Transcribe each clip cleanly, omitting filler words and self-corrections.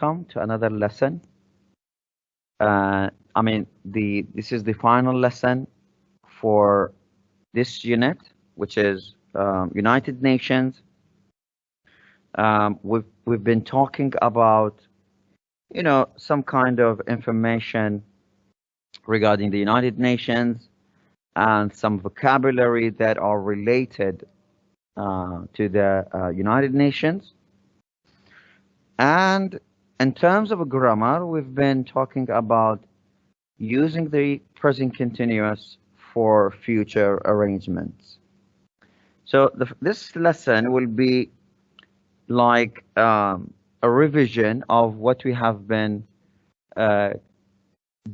welcome to another lesson. This is the final lesson for this unit, which is United Nations. We've been talking about, some kind of information regarding the United Nations and some vocabulary that are related to the United Nations. And in terms of grammar, we've been talking about using the present continuous for future arrangements. So this lesson will be like a revision of what we have been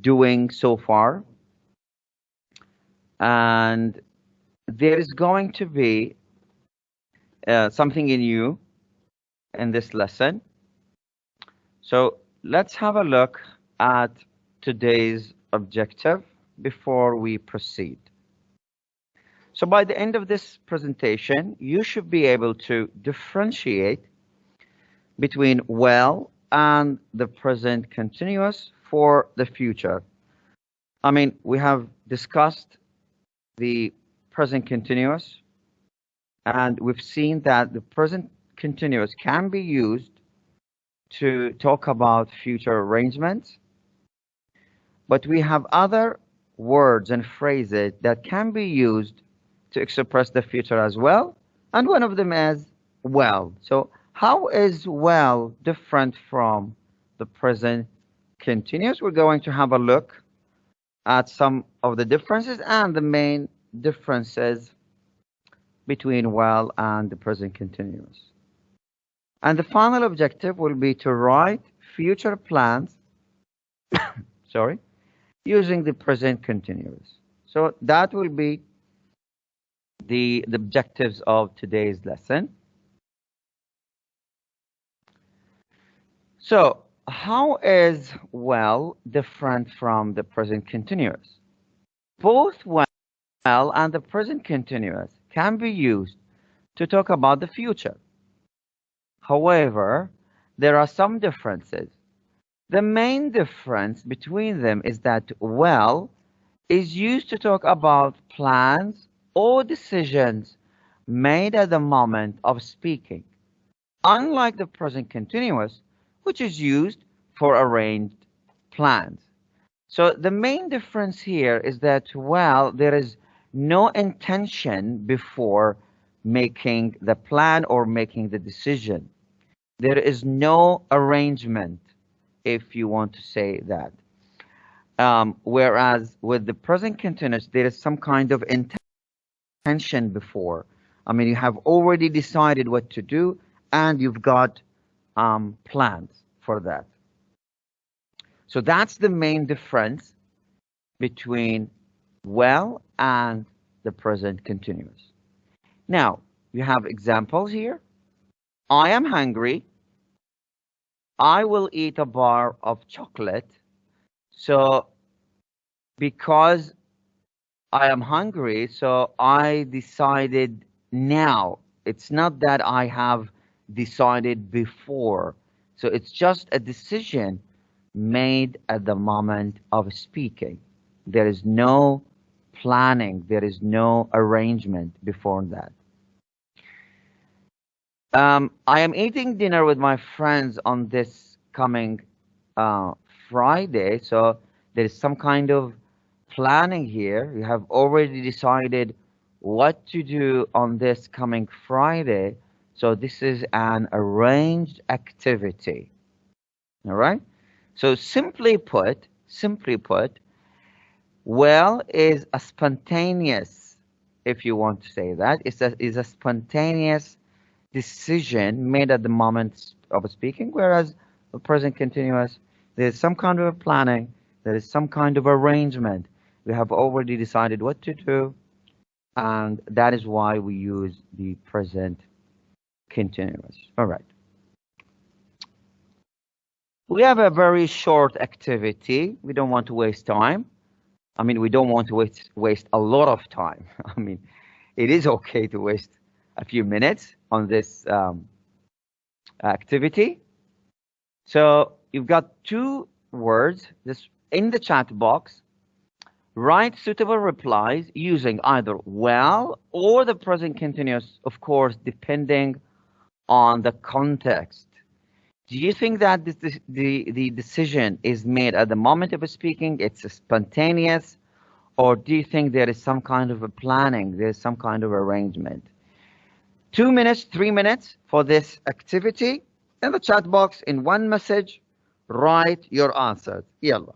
doing so far. And there is going to be something new in this lesson. So let's have a look at today's objective before we proceed. So by the end of this presentation, you should be able to differentiate between well and the present continuous for the future. We have discussed the present continuous, and we've seen that the present continuous can be used to talk about future arrangements, but we have other words and phrases that can be used to express the future as well, and one of them is well. So how is well different from the present continuous? We're going to have a look at some of the differences and the main differences between well and the present continuous. And the final objective will be to write future plans using the present continuous. So that will be the objectives of today's lesson. So how is well different from the present continuous? Both well and the present continuous can be used to talk about the future. However, there are some differences. The main difference between them is that well is used to talk about plans or decisions made at the moment of speaking, unlike the present continuous, which is used for arranged plans. So the main difference here is that well, there is no intention before making the plan or making the decision. There is no arrangement, if you want to say that. Whereas with the present continuous, there is some kind of intention before. You have already decided what to do, and you've got plans for that. So that's the main difference between well and the present continuous. Now, you have examples here. I am hungry. I will eat a bar of chocolate. So because I am hungry, so I decided now. It's not that I have decided before. So it's just a decision made at the moment of speaking. There is no planning. There is no arrangement before that. I am eating dinner with my friends on this coming Friday. So there is some kind of planning here. You have already decided what to do on this coming Friday. So this is an arranged activity. All right. So simply put, well is a spontaneous, if you want to say that, is a spontaneous decision made at the moment of speaking, whereas the present continuous, there's some kind of planning, there is some kind of arrangement. We have already decided what to do, and that is why we use the present continuous. All right. We have a very short activity. We don't want to waste time. We don't want to waste a lot of time. It is okay to waste a few minutes on this activity. So you've got two words this in the chat box. Write suitable replies using either well or the present continuous, of course, depending on the context. Do you think that the decision is made at the moment of speaking, it's spontaneous, or do you think there is some kind of a planning, there's some kind of arrangement? 2 minutes, 3 minutes for this activity. In the chat box, in one message, write your answers. Yalla.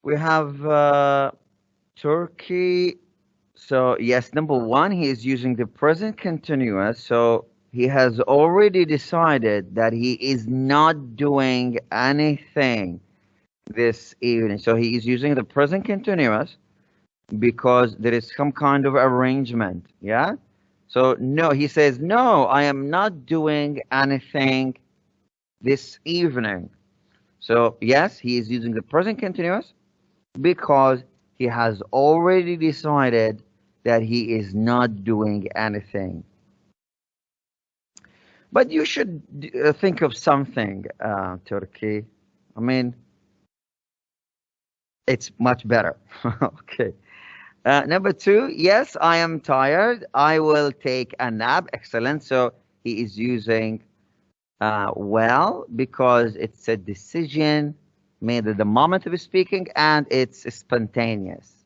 We have Turkey. So yes, number one, he is using the present continuous. So he has already decided that he is not doing anything this evening. So he is using the present continuous because there is some kind of arrangement. Yeah. So no, he says, no, I am not doing anything this evening. So yes, he is using the present continuous because he has already decided that he is not doing anything. But you should think of something, Turkey. I mean, it's much better. Okay. Number two, yes, I am tired. I will take a nap. Excellent. So he is using well because it's a decision made at the moment of speaking and it's spontaneous.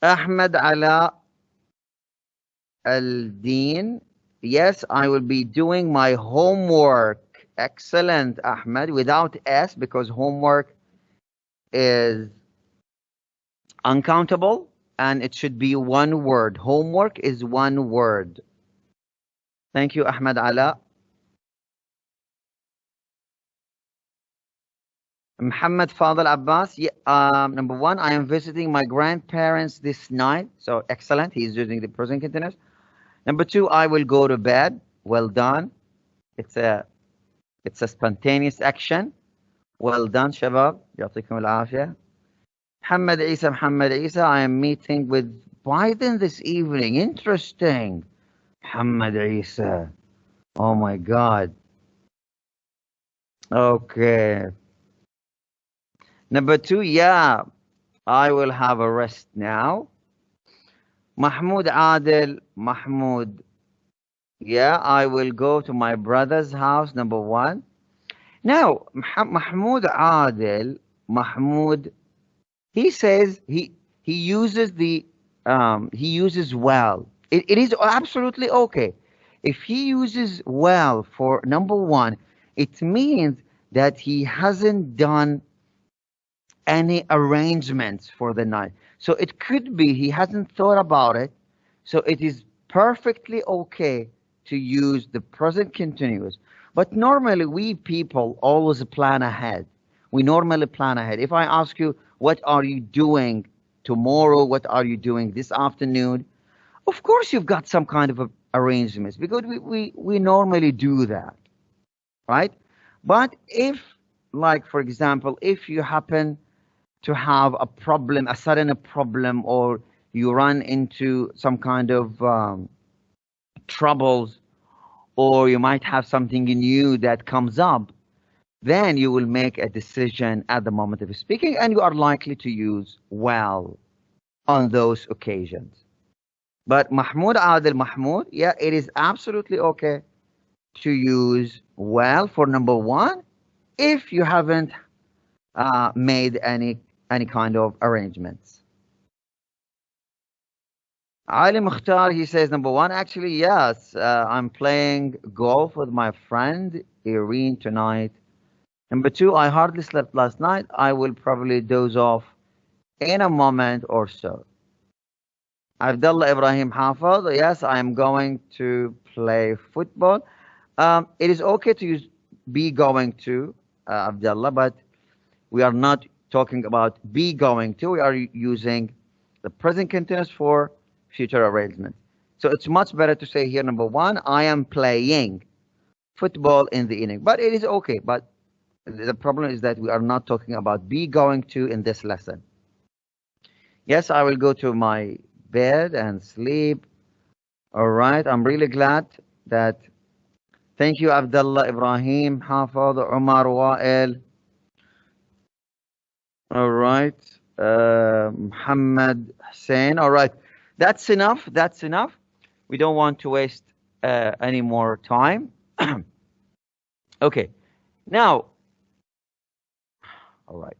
Ahmed Ala Al-Din. Yes, I will be doing my homework. Excellent, Ahmed, without S because homework is uncountable and it should be one word. Homework is one word. Thank you, Ahmed Ala. Muhammad Fadl Abbas. Number one, I am visiting my grandparents this night. So excellent. He's using the present continuous. Number two, I will go to bed. Well done. It's a spontaneous action. Well done, Shabab. يعطيكم العافية. Muhammad Isa, I am meeting with Biden this evening. Interesting. Muhammad Isa. Oh my God. Okay. Number two, yeah, I will have a rest now. Mahmoud Adil, Mahmoud. Yeah, I will go to my brother's house, number one. Now, Mahmoud Adil, Mahmoud, he says he uses the he uses well. It is absolutely okay. If he uses well for number one, it means that he hasn't done any arrangements for the night. So it could be he hasn't thought about it. So it is perfectly okay to use the present continuous. But normally we people always plan ahead. We normally plan ahead. If I ask you, what are you doing tomorrow? What are you doing this afternoon? Of course you've got some kind of arrangements because we normally do that, right? But if, like, for example, if you happen to have a problem, a sudden problem, or you run into some kind of troubles, or you might have something new that comes up, then you will make a decision at the moment of speaking, and you are likely to use well on those occasions. But Mahmoud Adil Mahmoud, yeah, it is absolutely okay to use well for number one if you haven't made any kind of arrangements. Ali Mukhtar, he says, number one, actually, yes, I'm playing golf with my friend Irene tonight. Number two, I hardly slept last night. I will probably doze off in a moment or so. Abdullah Ibrahim Hafid, yes, I am going to play football. It is okay to use be going to, Abdullah, but we are not talking about be going to. We are using the present continuous for future arrangement. So it's much better to say here, number one, I am playing football in the evening. But it is okay. But the problem is that we are not talking about be going to in this lesson. Yes, I will go to my bed and sleep. All right. I'm really glad that. Thank you, Abdullah Ibrahim, Hafid, Umar, Wa'il. All right. Muhammad Hussein. All right. That's enough. That's enough. We don't want to waste any more time. Okay. Now, all right.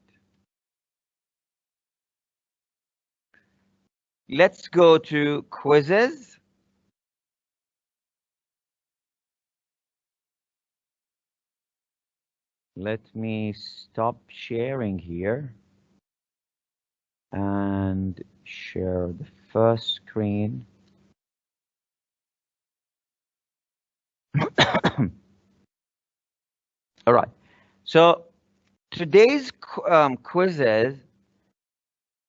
Let's go to quizzes. Let me stop sharing here and share the first screen. All right. So today's quizzes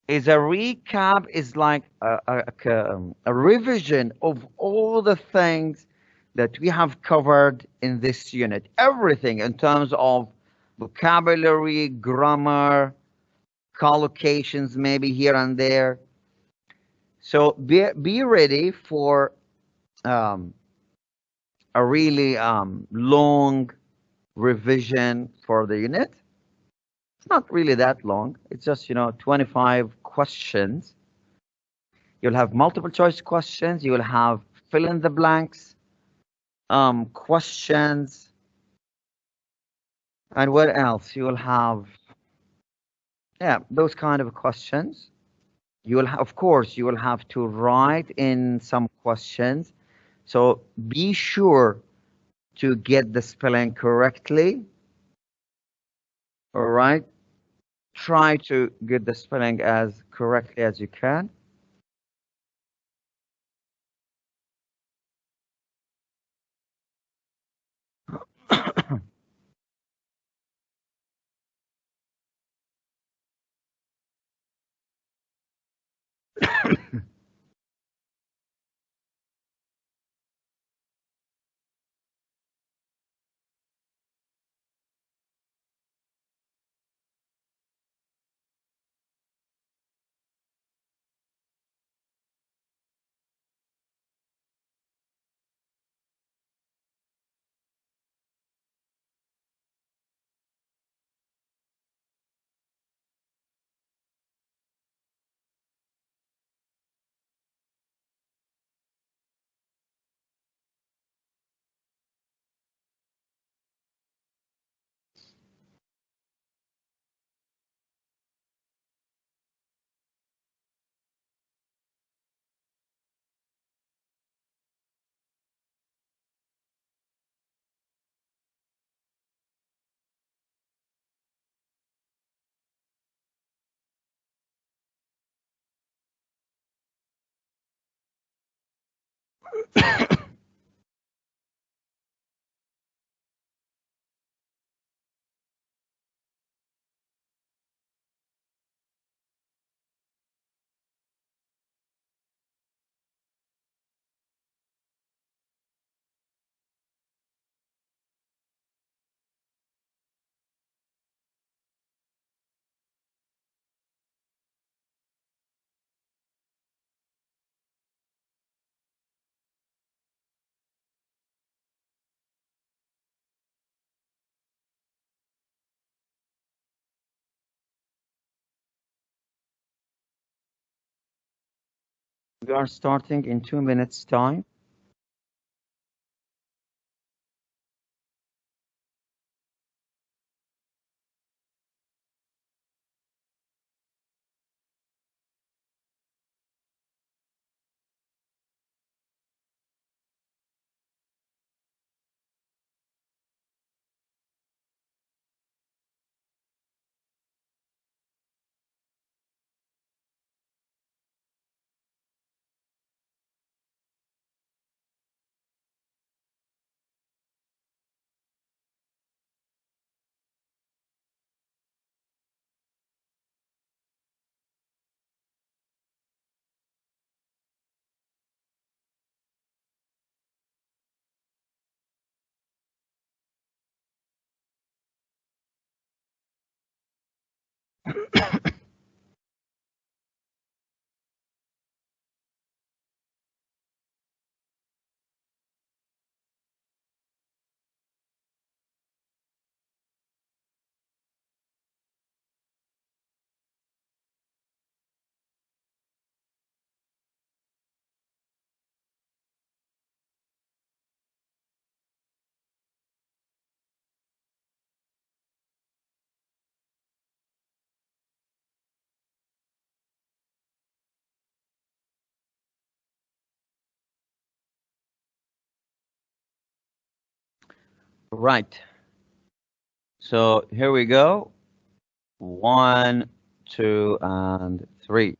is a recap, is like a revision of all the things that we have covered in this unit. Everything in terms of vocabulary, grammar, collocations, maybe here and there. So be ready for a really long revision for the unit. It's not really that long. It's just, 25 questions. You'll have multiple choice questions. You will have fill in the blanks questions. And what else? You will have, yeah, those kind of questions. You will, of course, you will have to write in some questions. So be sure to get the spelling correctly. All right. Try to get the spelling as correctly as you can. We are starting in 2 minutes time. Right. So here we go. 1, 2, and 3.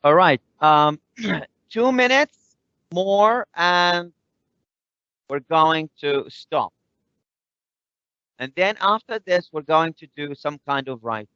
All right. 2 minutes more and we're going to stop. And then after this, we're going to do some kind of writing.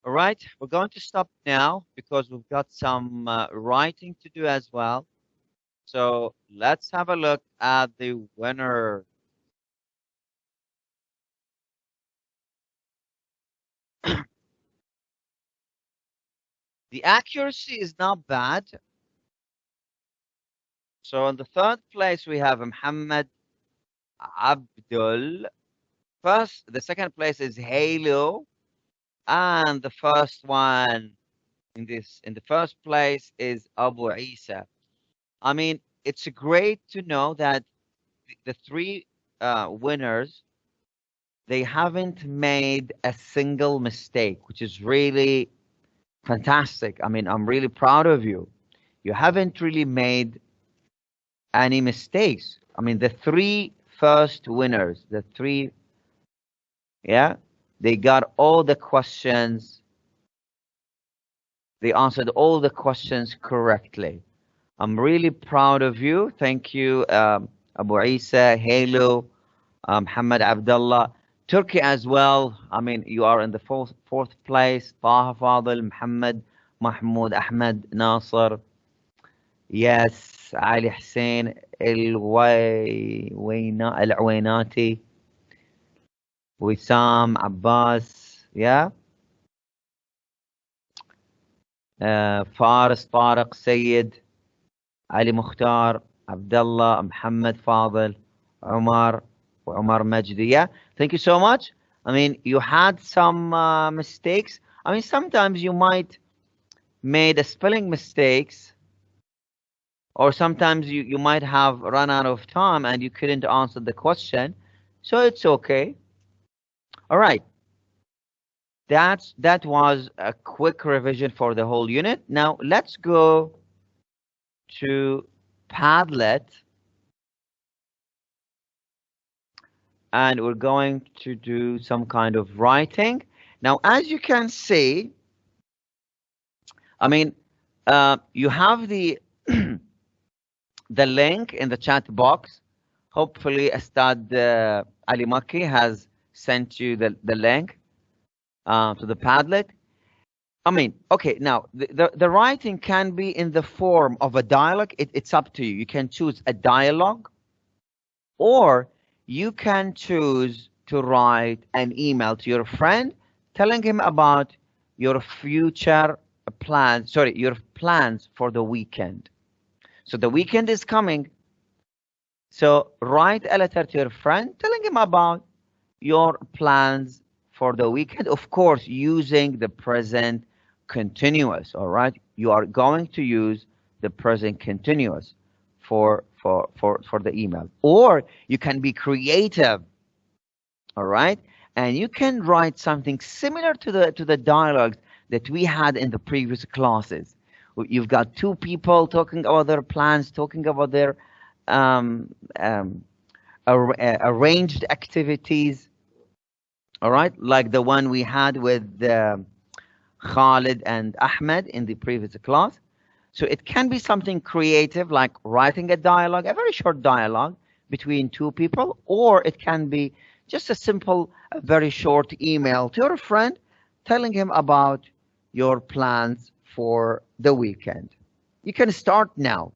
All right, we're going to stop now because we've got some writing to do as well. So let's have a look at the winner. The accuracy is not bad. So in the third place, we have Muhammad Abdul. The second place is Halo. And the first one in the first place is Abu Isa. I mean, it's great to know that the three winners, they haven't made a single mistake, which is really fantastic. I mean, I'm really proud of you. You haven't really made any mistakes. I mean, the three first winners, the three, yeah, they got all the questions. They answered all the questions correctly. I'm really proud of you. Thank you, Abu Isa, Halo, Muhammad Abdullah, Turkey as well. I mean, you are in the fourth place. Taha Fadil, Muhammad, Mahmoud, Ahmed, Nasser. Yes, Ali Hussein, العويناتي, Wissam, Abbas, yeah. Faris, Tariq, Sayyid, Ali Mukhtar, Abdullah, Muhammad Fadil, Umar, Umar Majdi. Yeah, thank you so much. I mean, you had some mistakes. I mean, sometimes you might made a spelling mistakes, or sometimes you might have run out of time and you couldn't answer the question. So it's okay. All right. That was a quick revision for the whole unit. Now let's go to Padlet. And we're going to do some kind of writing. Now, as you can see, I mean, you have the the link in the chat box. Hopefully, Astad Ali Maki has sent you the link to the Padlet. I mean, okay, now the writing can be in the form of a dialogue. It's up to you. You can choose a dialogue, or you can choose to write an email to your friend telling him about your future plans, your plans for the weekend. So the weekend is coming. So write a letter to your friend telling him about your plans for the weekend, of course, using the present continuous. All right, you are going to use the present continuous for the email, or you can be creative. All right, and you can write something similar to the dialogues that we had in the previous classes. You've got two people talking about their plans, talking about their um, um, arranged activities. All right, like the one we had with Khalid and Ahmed in the previous class. So it can be something creative, like writing a dialogue, a very short dialogue between two people, or it can be just a simple, a very short email to your friend telling him about your plans for the weekend. You can start now.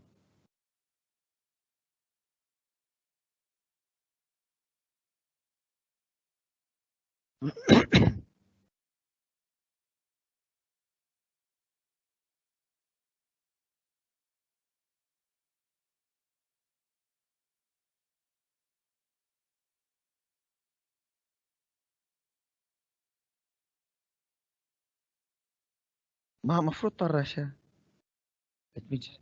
ما المفروض طرشة. Let me just-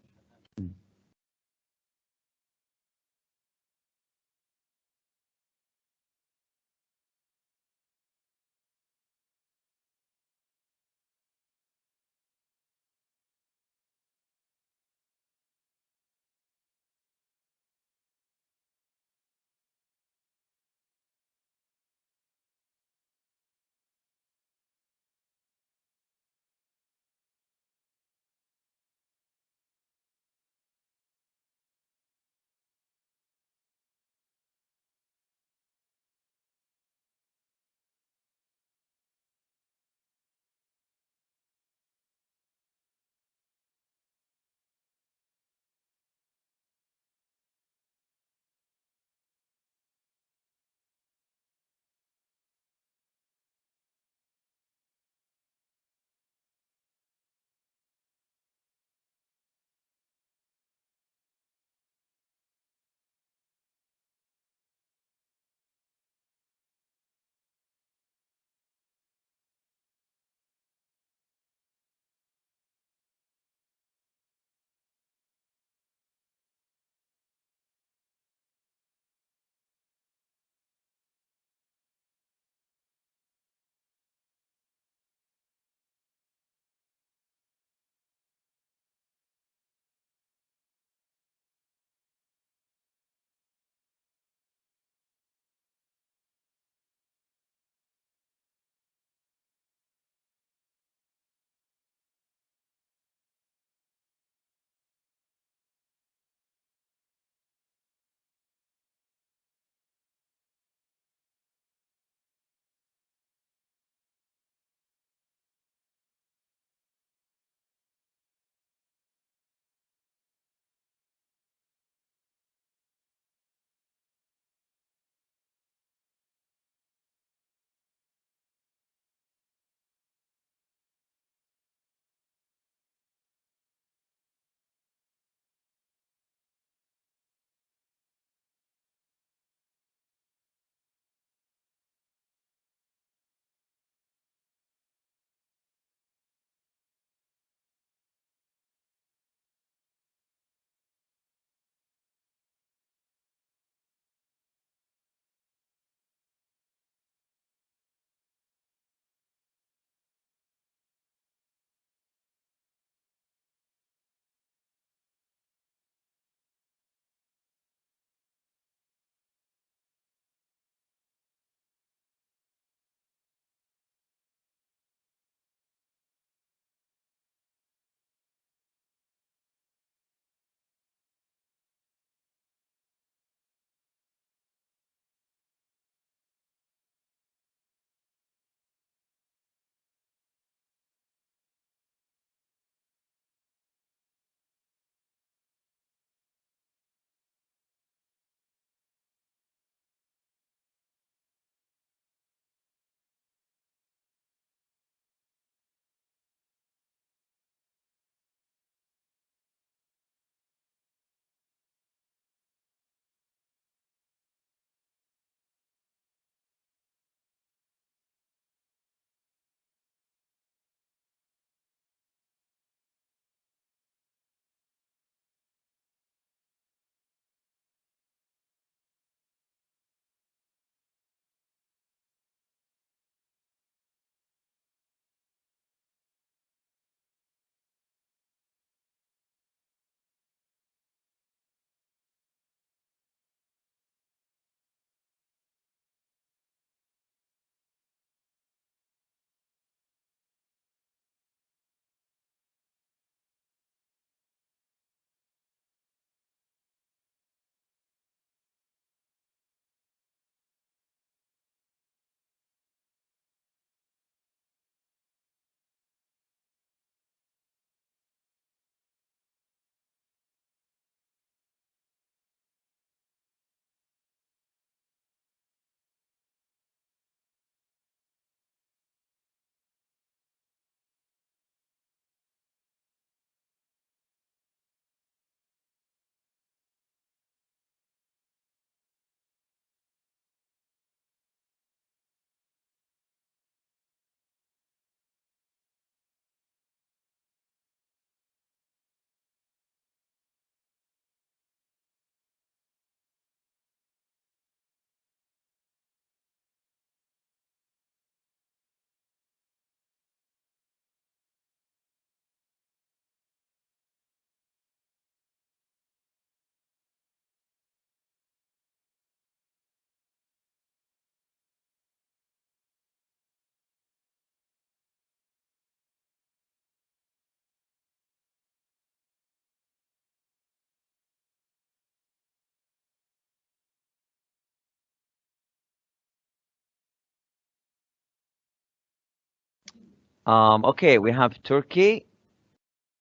Okay, we have Turkey.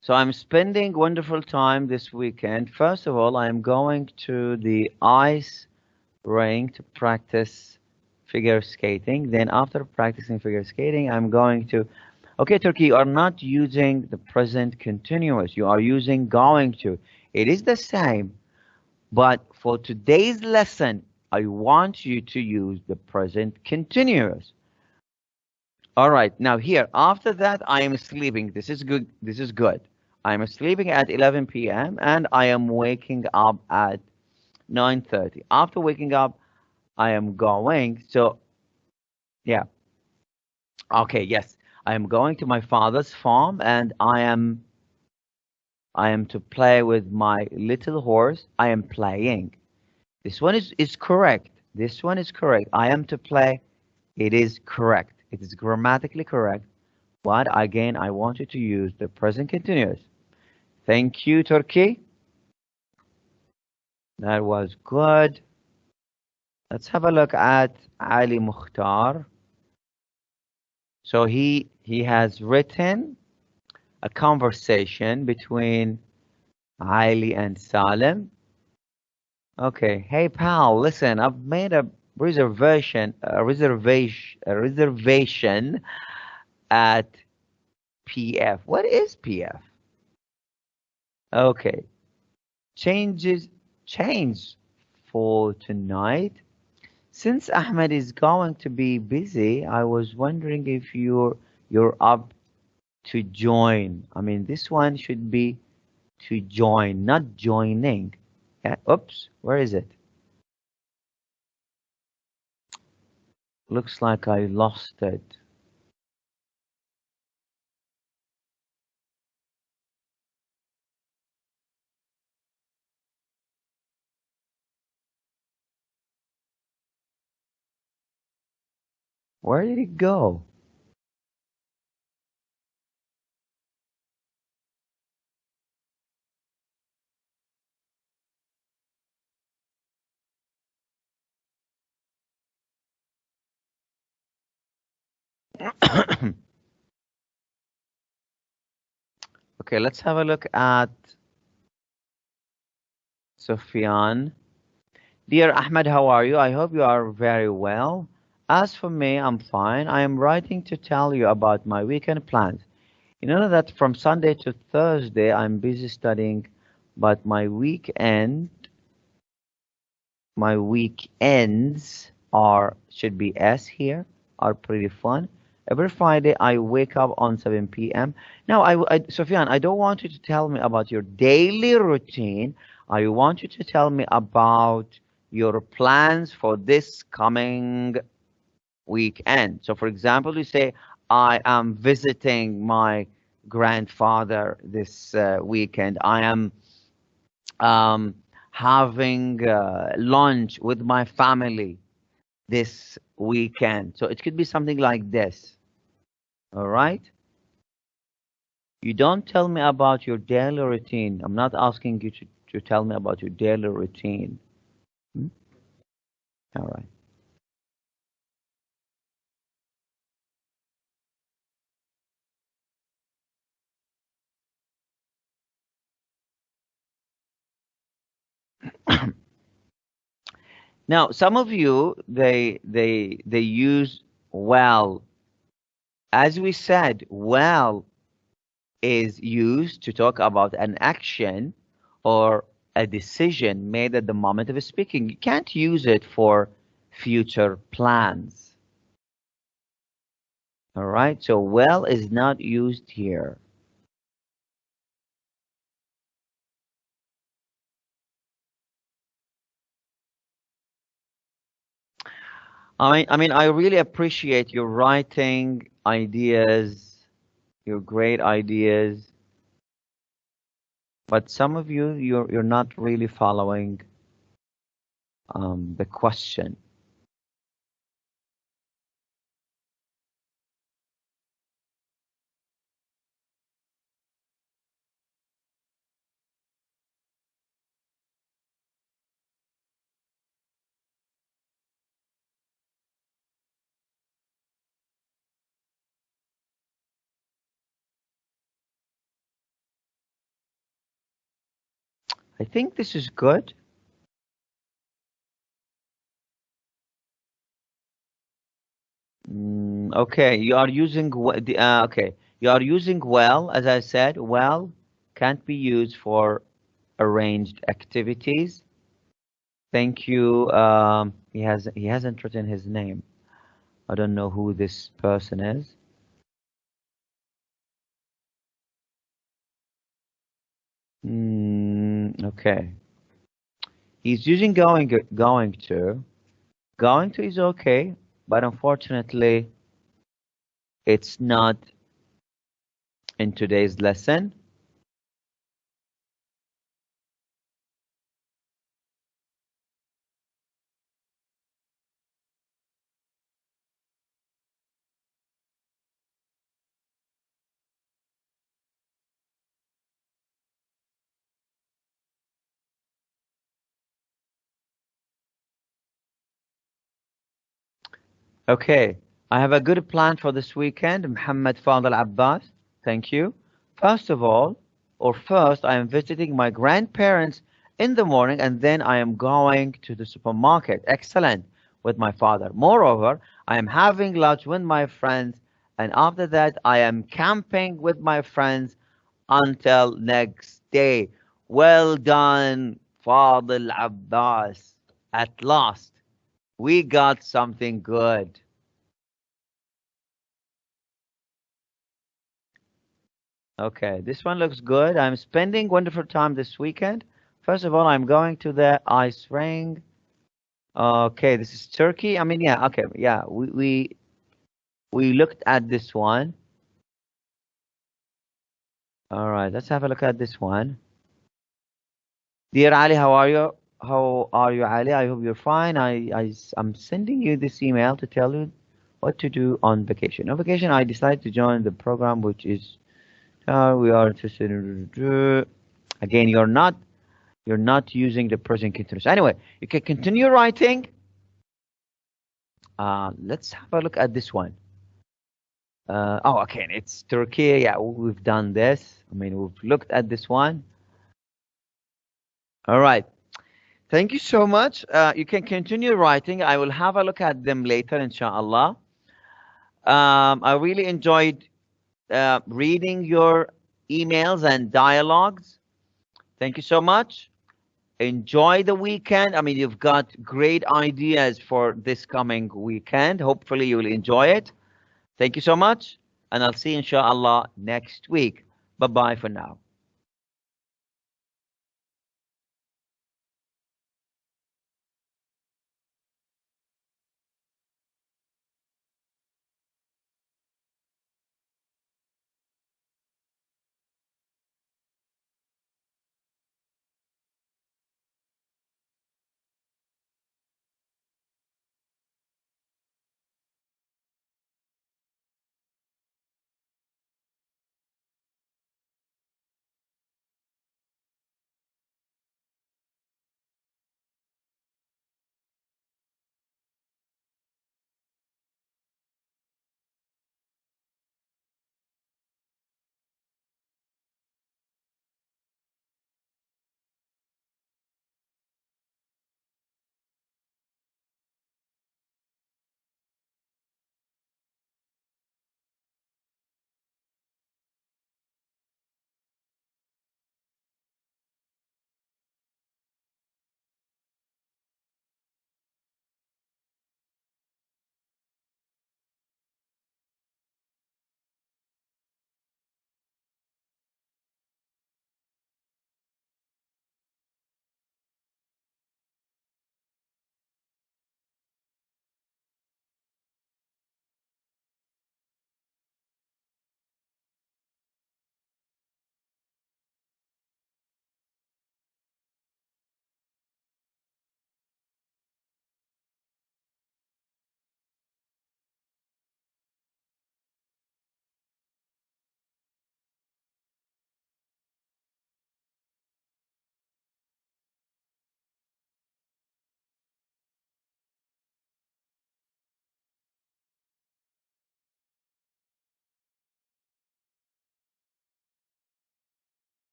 So I'm spending wonderful time this weekend. First of all, I'm going to the ice rink to practice figure skating. Then after practicing figure skating, I'm going to. Okay, Turkey, you are not using the present continuous. You are using going to. It is the same, but for today's lesson, I want you to use the present continuous. All right, now here, after that, I am sleeping. This is good. This is good. I am sleeping at 11 p.m. and I am waking up at 9:30. After waking up, I am going. So, yeah. Okay, yes. I am going to my father's farm and I am to play with my little horse. I am playing. This one is correct. This one is correct. I am to play. It is correct. It is grammatically correct. But again, I want you to use the present continuous. Thank you, Turkey. That was good. Let's have a look at Ali Mukhtar. So he has written a conversation between Ali and Salim. Okay, hey pal, listen, I've made a reservation at PF. What is PF? Okay, changes change for tonight. Since Ahmed is going to be busy, I was wondering if you're up to join. I mean, this one should be to join, not joining. Yeah, oops, where is it? Looks like I lost it. Where did it go? Okay, let's have a look at Sufyan. Dear Ahmed, how are you? I hope you are very well. As for me, I'm fine. I am writing to tell you about my weekend plans. You know that from Sunday to Thursday, I'm busy studying, but my weekends are should be S here are pretty fun. Every Friday I wake up on 7 p.m. Now, Sufyan, I don't want you to tell me about your daily routine. I want you to tell me about your plans for this coming weekend. So, for example, you say, I am visiting my grandfather this weekend. I am um, having lunch with my family this weekend. So it could be something like this. All right. You don't tell me about your daily routine. I'm not asking you to tell me about your daily routine. Hmm? All right. Now, some of you they use well. As we said, well is used to talk about an action or a decision made at the moment of speaking. You can't use it for future plans. All right. So well is not used here. I really appreciate your writing ideas, your great ideas. But some of you, you're not really following the question. I think this is good. Okay, you are using okay. You are using well, as I said. Well can't be used for arranged activities. Thank you. He hasn't written his name. I don't know who this person is. Okay. He's using going to. Going to is okay, but unfortunately, it's not in today's lesson. Okay, I have a good plan for this weekend, Muhammad Fadl Abbas. Thank you. First of all, or first, I am visiting my grandparents in the morning and then I am going to the supermarket. Excellent. With my father. Moreover, I am having lunch with my friends and after that, I am camping with my friends until next day. Well done, Fadl Abbas. At last, we got something good. Okay, this one looks good. I'm spending wonderful time this weekend. First of all, I'm going to the ice ring. Okay, this is Turkey. I mean, yeah, okay, yeah. We looked at this one. All right, let's have a look at this one. Dear Ali, how are you? How are you, Ali? I hope you're fine. I'm sending you this email to tell you what to do on vacation. On vacation, I decided to join the program, which is we are interested in. Again, you're not using the present continuous. Anyway, you can continue writing. Let's have a look at this one. Oh, okay, it's Turkey. Yeah, we've done this. I mean, we've looked at this one. All right. Thank you so much. You can continue writing. I will have a look at them later, inshallah. I really enjoyed reading your emails and dialogues. Thank you so much. Enjoy the weekend. I mean, you've got great ideas for this coming weekend. Hopefully, you will enjoy it. Thank you so much. And I'll see you, inshallah, next week. Bye bye for now.